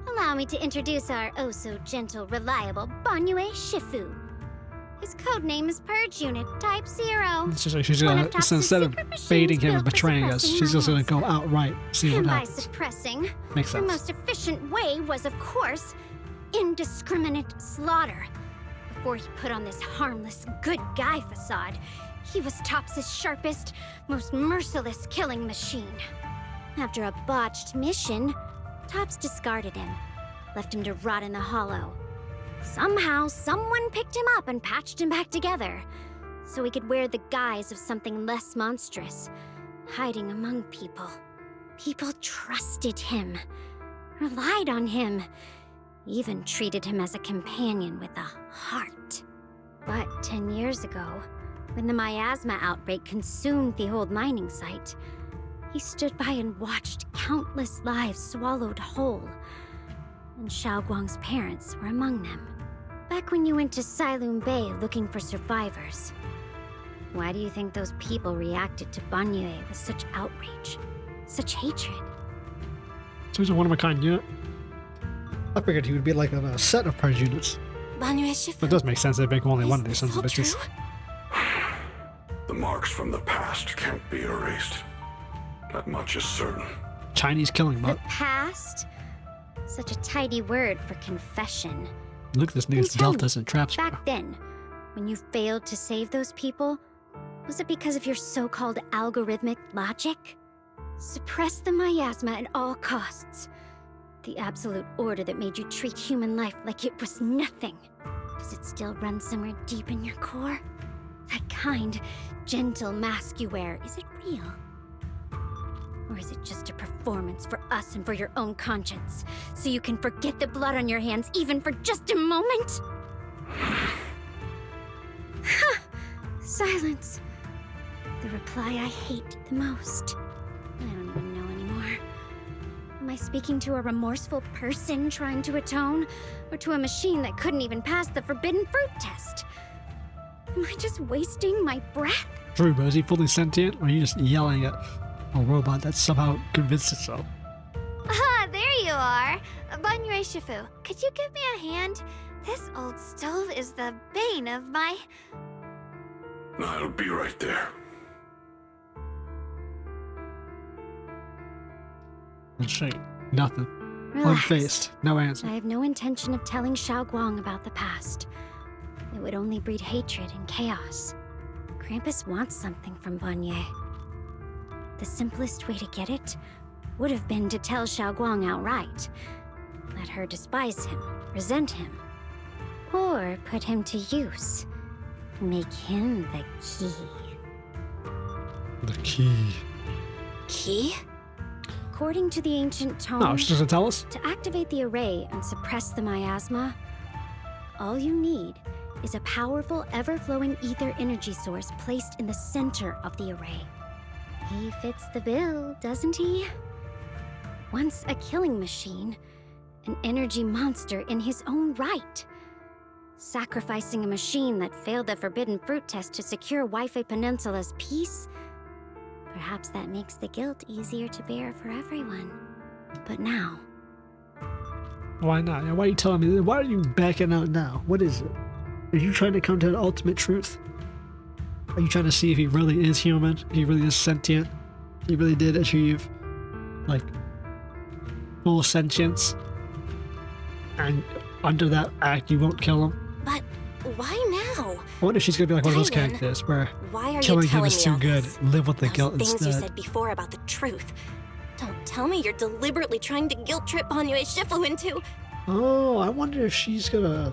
Allow me to introduce our oh-so-gentle, reliable Banyue Shifu. His codename is Purge Unit Type 0. It's just like she's gonna, instead of baiting him and betraying us, she's just gonna go outright, see what and by happens. suppressing, Makes the sense. most efficient way was, of course, indiscriminate slaughter. Before he put on this harmless, good guy facade, he was Tops's sharpest, most merciless killing machine. After a botched mission, Tops discarded him, left him to rot in the hollow. Somehow, someone picked him up and patched him back together, so he could wear the guise of something less monstrous, hiding among people. People trusted him, relied on him, even treated him as a companion with a heart. But 10 years ago, when the miasma outbreak consumed the old mining site, he stood by and watched countless lives swallowed whole. And Shunguang's parents were among them. Back when you went to Silum Bay looking for survivors, why do you think those people reacted to Banyue with such outrage, such hatred? So he's a one-of-a-kind unit. I figured he would be like a set of Purge units. Banyue Shifu. It does make sense they make only one of these Is sons of this all bitches. true? The marks from the past can't be erased. That much is certain. Chinese killing The bot. past? Such a tidy word for confession. Look at this nigga's Then tell me, deltas and traps. bro. Back then, when you failed to save those people, was it because of your so-called algorithmic logic? Suppress the miasma at all costs. The absolute order that made you treat human life like it was nothing. Does it still run somewhere deep in your core? That kind, gentle mask you wear, is it real? Or is it just a performance for us and for your own conscience, so you can forget the blood on your hands even for just a moment? Silence. The reply I hate the most. I don't even know anymore. Am I speaking to a remorseful person trying to atone, or to a machine that couldn't even pass the forbidden fruit test? Am I just wasting my breath? True, but is he fully sentient, or are you just yelling at a robot that somehow convinced itself? Ah, there you are. Banyue Shifu, could you give me a hand? This old stove is the bane of my... I'll be right there. And shit, nothing. Relax. Unfaced, no answer. I have no intention of telling Shunguang about the past. It would only breed hatred and chaos. Krampus wants something from Banyue. The simplest way to get it would have been to tell Shunguang outright. Let her despise him, resent him, or put him to use. Make him the key. The key. Key? According to the ancient tome, No, she's just gonna tell us? to activate the array and suppress the miasma, all you need is a powerful, ever-flowing ether energy source placed in the center of the array. He fits the bill, doesn't he? Once a killing machine, an energy monster in his own right. Sacrificing a machine that failed the forbidden fruit test to secure Wi-Fi Peninsula's peace? Perhaps that makes the guilt easier to bear for everyone. But now, Why not? Why are you telling me? Why are you backing out now? What is it? Are you trying to come to an ultimate truth? Are you trying to see if he really is human? If he really is sentient? He really did achieve, like, full sentience? And under that act, you won't kill him? But why now? I wonder if she's gonna be like one of those Dialyn, characters where Why are killing you him telling is me too all good. this? Live with the Those guilt things you instead. said before about the truth. Don't tell me you're deliberately trying to guilt trip Banyue Shifu into... Oh, I wonder if she's gonna...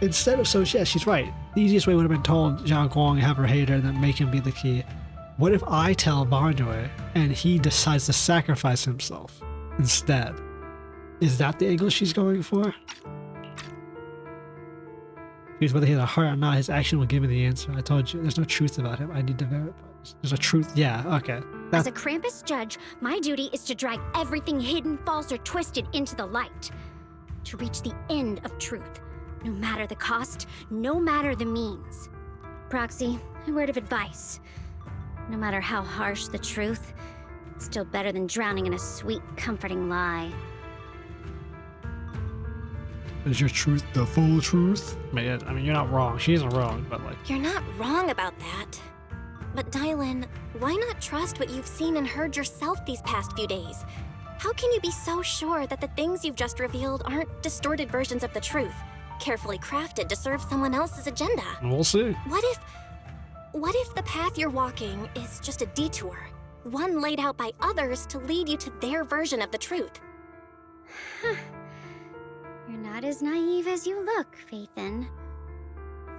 Instead of... So, yeah, she's right. The easiest way would have been told Zhao have her hate her and then make him be the key. What if I tell Banyue and he decides to sacrifice himself instead? Is that the angle she's going for? Because whether he had a heart or not, his action will give me the answer. I told you, there's no truth about him. I need to verify. There's a truth. Yeah, okay. As a Krampus judge, my duty is to drag everything hidden, false, or twisted into the light. To reach the end of truth. No matter the cost, no matter the means. Proxy, a word of advice. No matter how harsh the truth, it's still better than drowning in a sweet, comforting lie. Is your truth the full truth? I mean, you're not wrong. She isn't wrong, but like... You're not wrong about that. But Dialyn, why not trust what you've seen and heard yourself these past few days? How can you be so sure that the things you've just revealed aren't distorted versions of the truth, carefully crafted to serve someone else's agenda? We'll see. What if the path you're walking is just a detour, one laid out by others to lead you to their version of the truth? You're not as naive as you look, Faithin.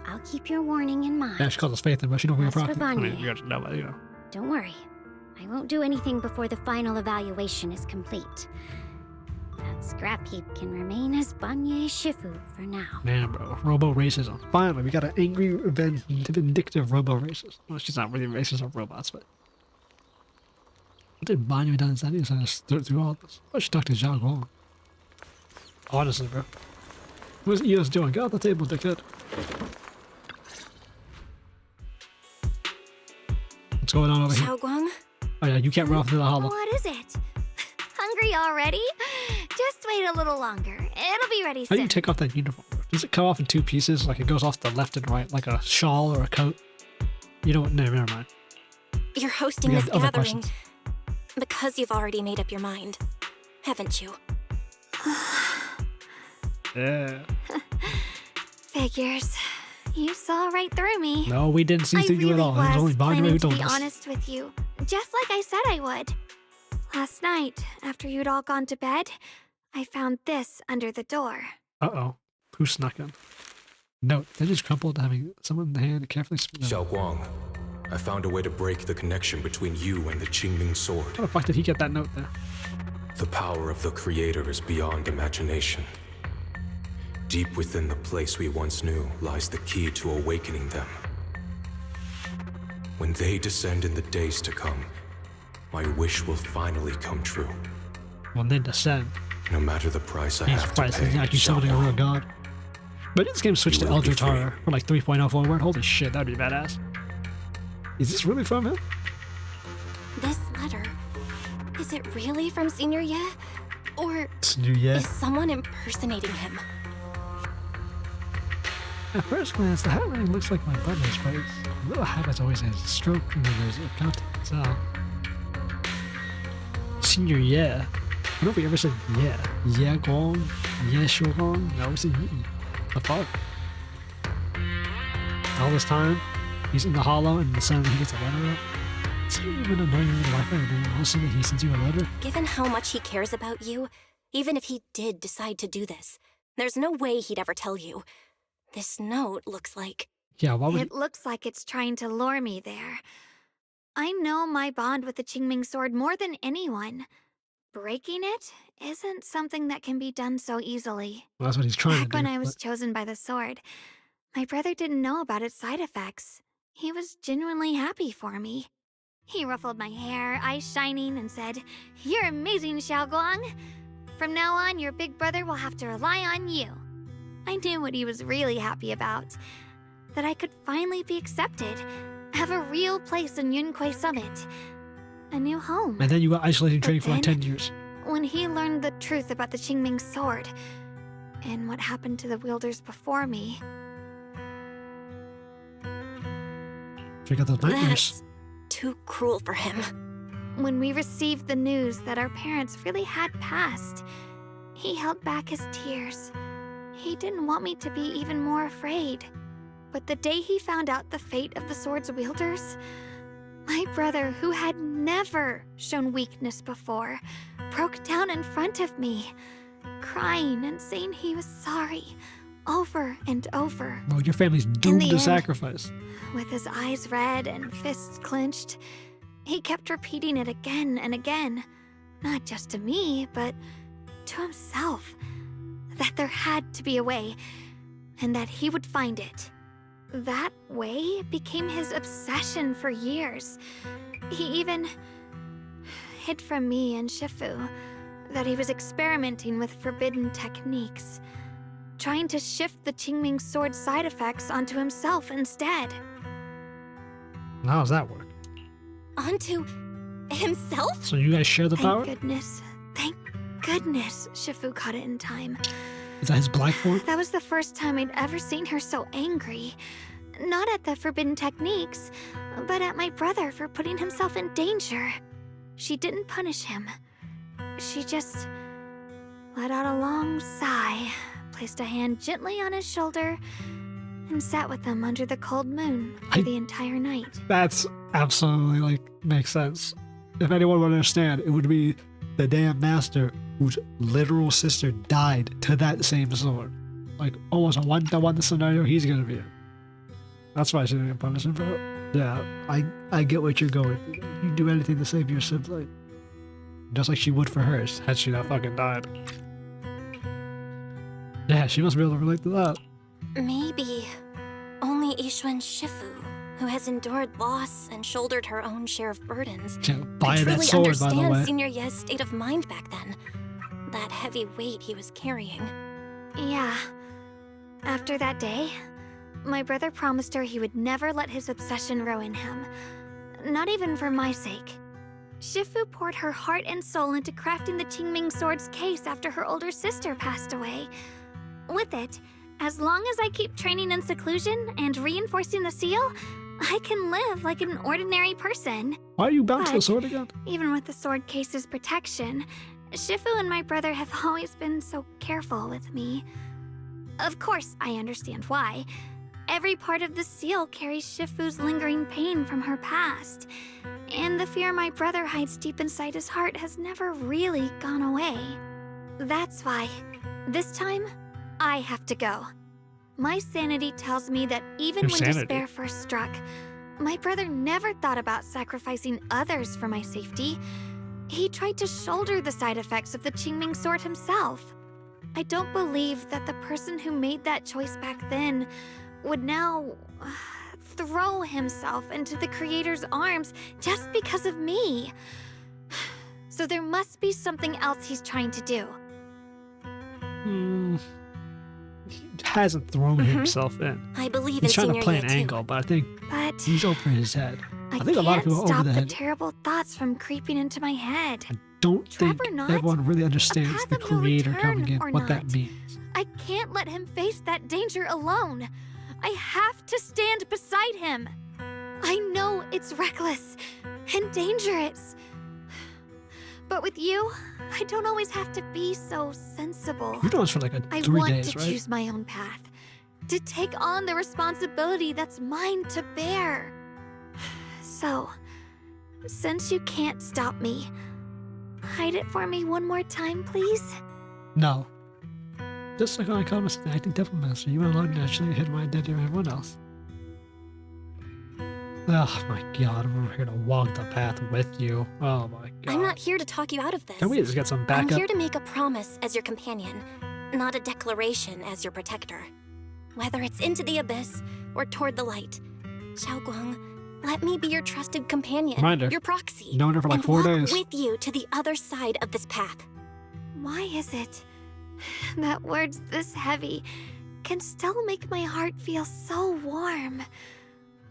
I'll keep your warning in mind. Yeah, she calls us Faithin, but she don't be a As for prophet. I mean, Banyue, you gotta know, you know. don't worry. I won't do anything before the final evaluation is complete. That scrap heap can remain as Banyue Shifu for now. Man, bro. Robo-racism. Finally, we got an angry, vindictive robo-racist. Well, she's not really racist of robots, but... What did Banyue done inside here? So I just through all this. Oh, she talked to Zhao. Honestly, bro. What's EOS doing? Get off the table, dickhead. What's going on over here? Shunguang? Oh yeah, you can't run off to the hollow. What is it? Hungry already? Just wait a little longer. It'll be ready How do soon. you take off that uniform? Does it come off in two pieces? Like it goes off the left and right, like a shawl or a coat? You know what? No, never mind. You're hosting We this have other gathering questions. because you've already made up your mind, haven't you? Yeah. Figures. You saw right through me. No, we didn't see I through you really at all. It was only was Banyue who planning to told be us. honest with you, just like I said I would. Last night, after you'd all gone to bed, I found this under the door. Uh-oh. Who snuck in? Note, then is crumpled, having someone in the hand carefully... Shunguang, I found a way to break the connection between you and the Qingming sword. How the fuck did he get that note there? The power of the Creator is beyond imagination. Deep within the place we once knew lies the key to awakening them. When they descend in the days to come, my wish will finally come true. When they descend. No matter the price I Jesus have to Christ, pay, he's actually summoning a real god. But this game switched to You will be Eldritch Horror from like 3.0 forward. Holy shit, that'd be badass. Is this really from him? This letter, is it really from Senior Ye? Or Yeah. is someone impersonating him? At first glance, the handwriting looks like my brother's, but its little habits always has a stroke and then there's a contact. So, Senior Ye. I don't know if we ever said Ye. Ye Gong, Ye Shiyuan. No, we said Yi. The fuck? All this time, he's in the hollow and suddenly he gets a letter up. Is he even annoying in life right now? Also, that he sends you a letter? Given how much he cares about you, even if he did decide to do this, there's no way he'd ever tell you. This note looks like... Yeah, why would It looks like it's trying to lure me there. I know my bond with the Qingming sword more than anyone. Breaking it isn't something that can be done so easily. Well, that's what he's trying Back to when do. I was chosen by the sword, my brother didn't know about its side effects. He was genuinely happy for me. He ruffled my hair, eyes shining, and said, "You're amazing, Shunguang. From now on, your big brother will have to rely on you." I knew what he was really happy about. That I could finally be accepted, have a real place in Yunquei Summit, a new home. And then you got isolating training for like then- 10 years. When he learned the truth about the Qingming sword, and what happened to the wielders before me, Check out those nightmares. That's too cruel for him. when we received the news that our parents really had passed, he held back his tears. He didn't want me to be even more afraid. But the day he found out the fate of the sword's wielders, my brother, who had never shown weakness before, broke down in front of me, crying and saying he was sorry over and over. Well, your family's doomed the to end- sacrifice. With his eyes red and fists clenched, he kept repeating it again and again, not just to me, but to himself, that there had to be a way. and that he would find it. That way became his obsession for years. He even hid from me and Shifu that he was experimenting with forbidden techniques, trying to shift the Qingming sword side effects onto himself instead. How does that work? Onto himself? So you guys share the power? Thank goodness Shifu caught it in time. Is that his black form? That was the first time I'd ever seen her so angry. Not at the forbidden techniques, but at my brother for putting himself in danger. She didn't punish him. She just let out a long sigh, placed a hand gently on his shoulder, and sat with him under the cold moon for the entire night. That's absolutely, like, makes sense. If anyone would understand, it would be the damn master whose literal sister died to that same sword. Like, almost a one-to-one scenario he's gonna be in. That's why she didn't punish him for it. Yeah, I get what you're going through. You do anything to save your sibling. Just like she would for hers, had she not fucking died. Yeah, she must be able to relate to that. Maybe only Ye Shiyuan Shifu, who has endured loss and shouldered her own share of burdens, Can't buy could that truly sword, by the understand way. Senior Ye's state of mind back then. That heavy weight he was carrying. Yeah. After that day, my brother promised her he would never let his obsession ruin him. Not even for my sake. Shifu poured her heart and soul into crafting the Qingming sword's case after her older sister passed away. With it, as long as I keep training in seclusion and reinforcing the seal, I can live like an ordinary person. Why are you bound to the But sword again? even with the sword case's protection, Shifu and my brother have always been so careful with me. Of course, I understand why. Every part of the seal carries Shifu's lingering pain from her past, and the fear my brother hides deep inside his heart has never really gone away. That's why, this time, I have to go. My sanity tells me that even Your when sanity? despair first struck, my brother never thought about sacrificing others for my safety. He tried to shoulder the side effects of the Qingming sword himself. I don't believe that the person who made that choice back then would now throw himself into the Creator's arms just because of me. So there must be something else he's trying to do. He hasn't thrown himself in. I believe He's in trying Senior to play Ye an too. angle, but I think But he's over his head. I think a lot of can't people are over stop the the head. terrible thoughts from creeping into my head. I don't think Trevor not? everyone really A understands path the of no creator return coming in, or what that not? means. I can't let him face that danger alone. I have to stand beside him. I know it's reckless and dangerous. But with you, I don't always have to be so sensible. You're doing this for like I 3 want days, to right? choose my own path, to take on the responsibility that's mine to bear. So, since you can't stop me, hide it for me one more time, please? No. Just like when I called myself the acting devil master, you went along naturally and hid my identity from everyone else. Oh my god, I'm here to walk the path with you. Oh my god. I'm not here to talk you out of this. Can we just get some I'm backup? here to make a promise as your companion, not a declaration as your protector. Whether it's into the abyss or toward the light, Shunguang, let me be your trusted companion, Reminder, your proxy, known her for like and 4 walk days. with you to the other side of this path. Why is it that words this heavy can still make my heart feel so warm?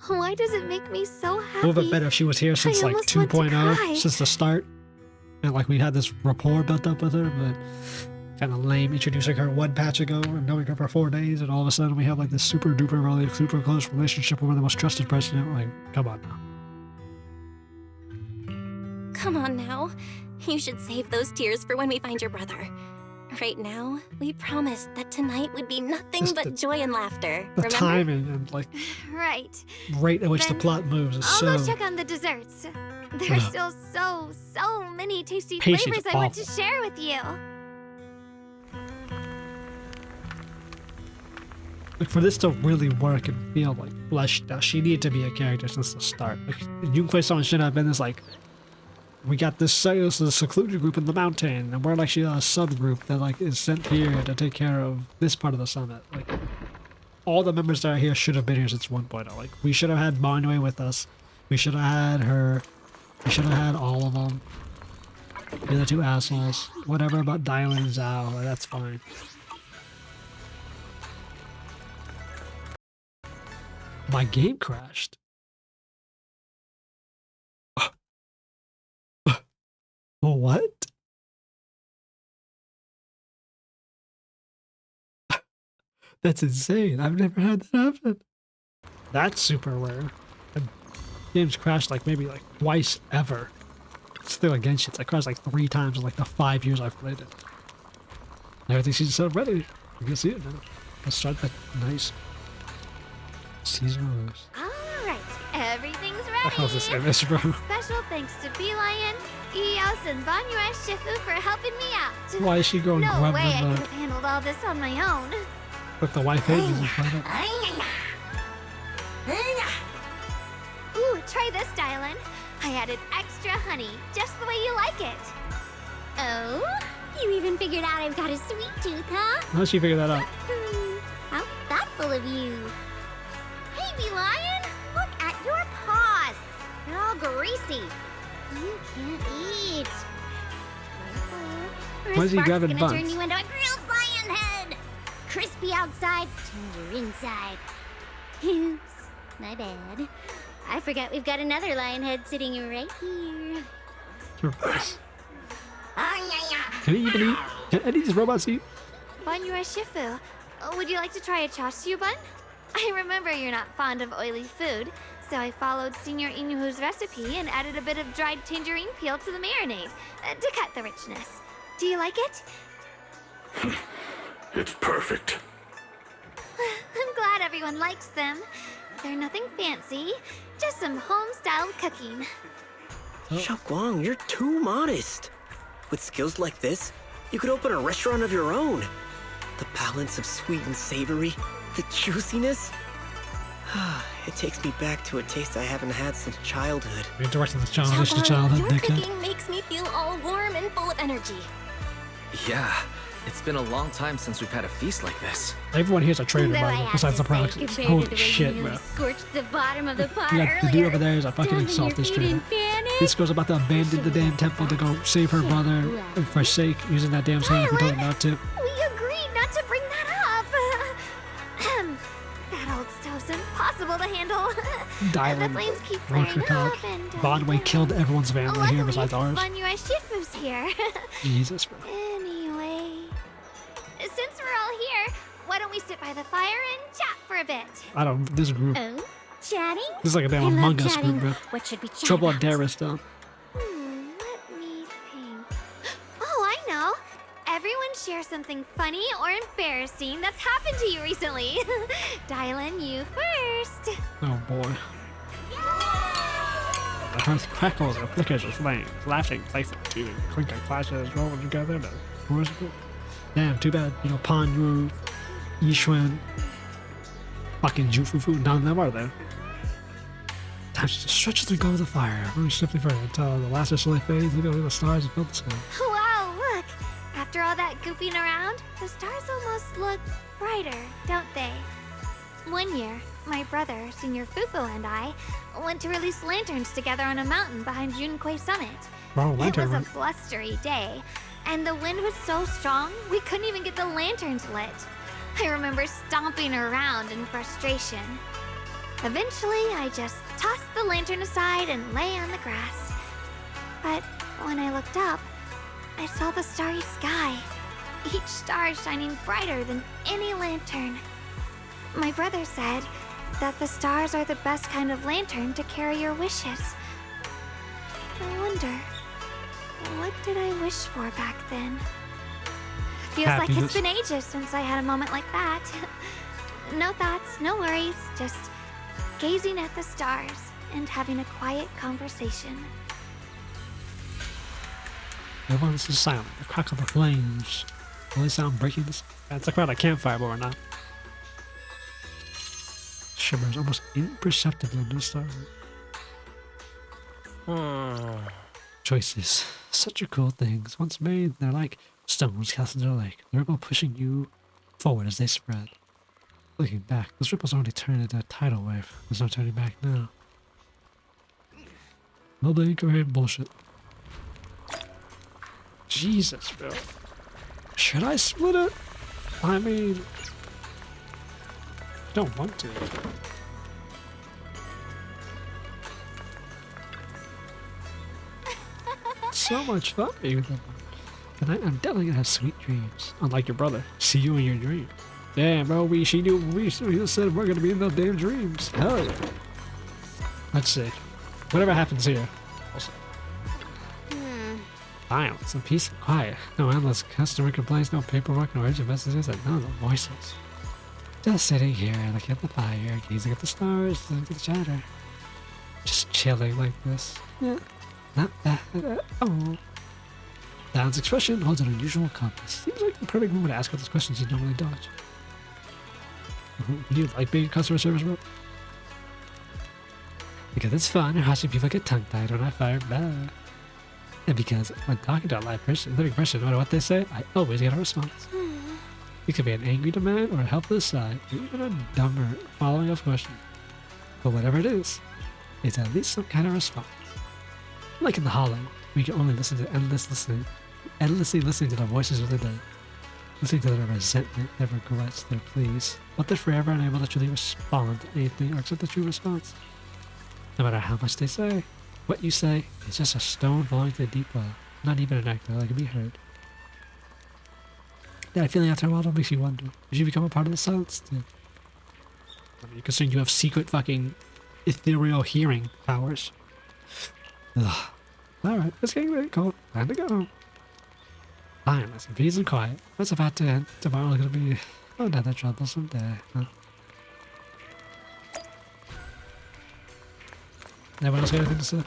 Why does it make me so happy? A little bit better if she was here since like almost want to 2.0, cry. since the start. And like we had this rapport built up with her, but kind of lame introducing her one patch ago and knowing her for 4 days, and all of a sudden we have like this super duper, really super close relationship with one of the most trusted president. Like, come on now. Come on now. You should save those tears for when we find your brother. Right now, we promised that tonight would be nothing Just but the- joy and laughter. The Remember? timing and like Right. rate at which the Then plot moves is I'll so. go check on the desserts. There's Ugh. still so many tasty Pacey's flavors I want to awful. share with you. Like for this to really work and feel like fleshed out, she needed to be a character since the start. Like Yunquei Song should have been this like, we got this secluded group in the mountain, and we're actually a subgroup that like is sent here to take care of this part of the summit. Like all the members that are here should have been here since 1.0. Like, we should have had Banyue with us. We should have had her. We should have had all of them. The other two assholes. Whatever about Dialyn and Zhao, that's fine. My game crashed. What? That's insane. I've never had that happen. That's super rare. Games crashed like maybe like twice ever. Still against it. I crashed like 3 times in like the 5 years I've played it. Everything seems so ready. You can see it now. Let's start that nice seasonal roast. Alright, everything's What ready. the hell's this image, bro? Special thanks to Lion, Eos, and Banyue Shifu for helping me out. Why is she going No grub way I with could have handled all this on my own. the wife ages in front of it? Ooh, try this, Dialyn. I added extra honey, just the way you like it. Oh? You even figured out I've got a sweet tooth, huh? How did she figure that out? How thoughtful of you. Hey, Bee Lion! Look at your paws! They're all greasy. You can't eat. Why is he grabbing gonna buns? turn you into a grilled lion head! Crispy outside, tender inside. Oops, my bad. I forgot we've got another lion head sitting right here. Can he even eat? Can any of these robots eat? Banyue Shifu, would you like to try a chashu bun? I remember you're not fond of oily food, so I followed Senior Inuhu's recipe and added a bit of dried tangerine peel to the marinade to cut the richness. Do you like it? It's perfect. I'm glad everyone likes them. They're nothing fancy, just some home-styled cooking. Shunguang, you're too modest. With skills like this, you could open a restaurant of your own. The balance of sweet and savory, the juiciness. It takes me back to a taste I haven't had since childhood. You're directing this childish to childhood, Your dickhead. cooking makes me feel all warm and full of energy. Yeah, it's been a long time since we've had a feast like this. Everyone here's a traitor, Though by I the way, have besides to the say, proxies. compared to Holy the way shit, you bro. scorched the bottom of the pot Yeah, the dude earlier, over there is a fucking stomping your selfish feet in traitor. panic. This girl's about to abandon the damn temple to go save her brother and forsake using that damn sword we told her not to. We agreed not to bring that up. That old stove's impossible to handle. Dialyn, The flames keep Rocker flaring Cock, up and... Banyue killed everyone's family here besides ours. Banyue Shifu's here. Jesus, bro. Anyway, since we're all here, why don't we sit by the fire and chat for a bit? I don't, this group. Oh, chatting? This is like a damn I love Among Us chatting. group, bro. What should we chat Trouble on about? terrorist stuff. Let me think. Oh, I know. Everyone share something funny or embarrassing that's happened to you recently. Dialyn, you first. Oh boy. The earth crackles and flickers with flames, laughing, playful, teasing, clinking clashes, rolling together. Damn, too bad. You know, Banyue, Ye Shiyuan, fucking Jufufu, none of them are there. Time to stretch the go of the fire, moving swiftly further until the last slowly fades, leaving only the stars and fill the sky. Wow, look. After all that goofing around, the stars almost look brighter, don't they? One year, my brother, Senior Fufu, and I went to release lanterns together on a mountain behind Junkui Summit. Bro, It lantern, was a right? blustery day, and the wind was so strong we couldn't even get the lanterns lit. I remember stomping around in frustration. Eventually, I just tossed the lantern aside and lay on the grass. But when I looked up, I saw the starry sky, each star shining brighter than any lantern. My brother said that the stars are the best kind of lantern to carry your wishes. I wonder, what did I wish for back then? Feels like Happiness. it's been ages since I had a moment like that. No thoughts, no worries, just gazing at the stars and having a quiet conversation. Everyone's just silent. The crack of the flames. Only sound breaking the It's like around a campfire, but we're not. Shimmers almost imperceptibly in the starlight. Choices. Such are cool things. Once made, they're like stones cast into a lake. The ripple pushing you forward as they spread. Looking back, this ripple's already turned into a tidal wave. There's no turning back now. Mobile incoherent bullshit. Jesus, bro. Should I split it? I mean, I don't want to. So much fun being with them. Tonight I'm definitely gonna have sweet dreams. Unlike your brother. See you in your dreams. Damn, bro, we just said we're gonna be in those damn dreams. Hell yeah. Let's see. Whatever happens here. Also. Silence and peace and quiet. No endless customer complaints, no paperwork, no urgent messages, and none of the voices. Just sitting here, looking at the fire, gazing at the stars, listening to the chatter. Just chilling like this. Yeah, not bad at all. Don's expression holds an unusual compass. Seems like the perfect moment to ask all those questions you normally dodge. Do you like being a customer service rep? Because it's fun, watching people get tongue-tied when I fire back. And because when talking to a living person, no matter what they say, I always get a response. It could be an angry demand or a helpless sigh, or even a dumber following up question. But whatever it is, it's at least some kind of response. Like in the Hollow, we can only listen to endlessly listening to the voices of the dead. Listening to their resentment, their regrets, their pleas, but they're forever unable to truly respond to anything or accept the true response. No matter how much they say, what you say is just a stone falling to a deep well, not even an echo that can be heard. That feeling after a while makes you wonder, did you become a part of the silence too? I mean, considering you have secret fucking ethereal hearing powers. Ugh. Alright, it's getting really cold. Time to go home. Fine, nice and peace and quiet. That's about to end. Tomorrow's gonna be another troublesome day. Huh? Anyone else got anything to say?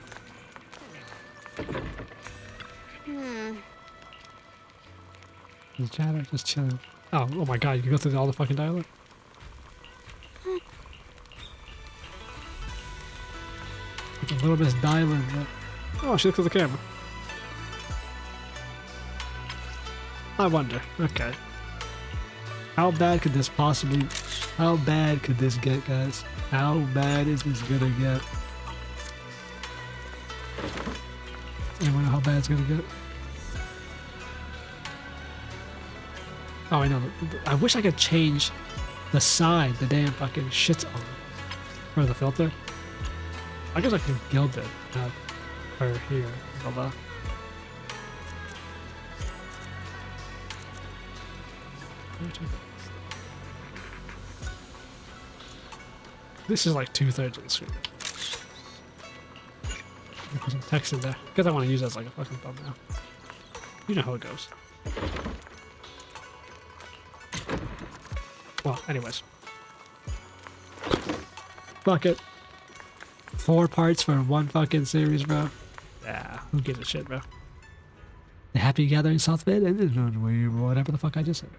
The chatter, just chilling. Oh my god, you can go through all the fucking dialogue? It's a little Miss Dialyn. Oh, she looks at the camera. I wonder. Okay. How bad could this possibly... How bad could this get, guys? How bad is this gonna get? Anyone know how bad it's gonna get? Oh, I know. I wish I could change the side the damn fucking shit's on for the filter. I guess I could gild it. Have her here on the left. This is like 2/3 of the screen. Put some text in there because I want to use it as like a fucking thumbnail. You know how it goes. Well, anyways. Fuck it. 4 parts for one fucking series, bro. Yeah, who gives a shit, bro? The Happy Gathering South Bend ended on whatever the fuck I just said.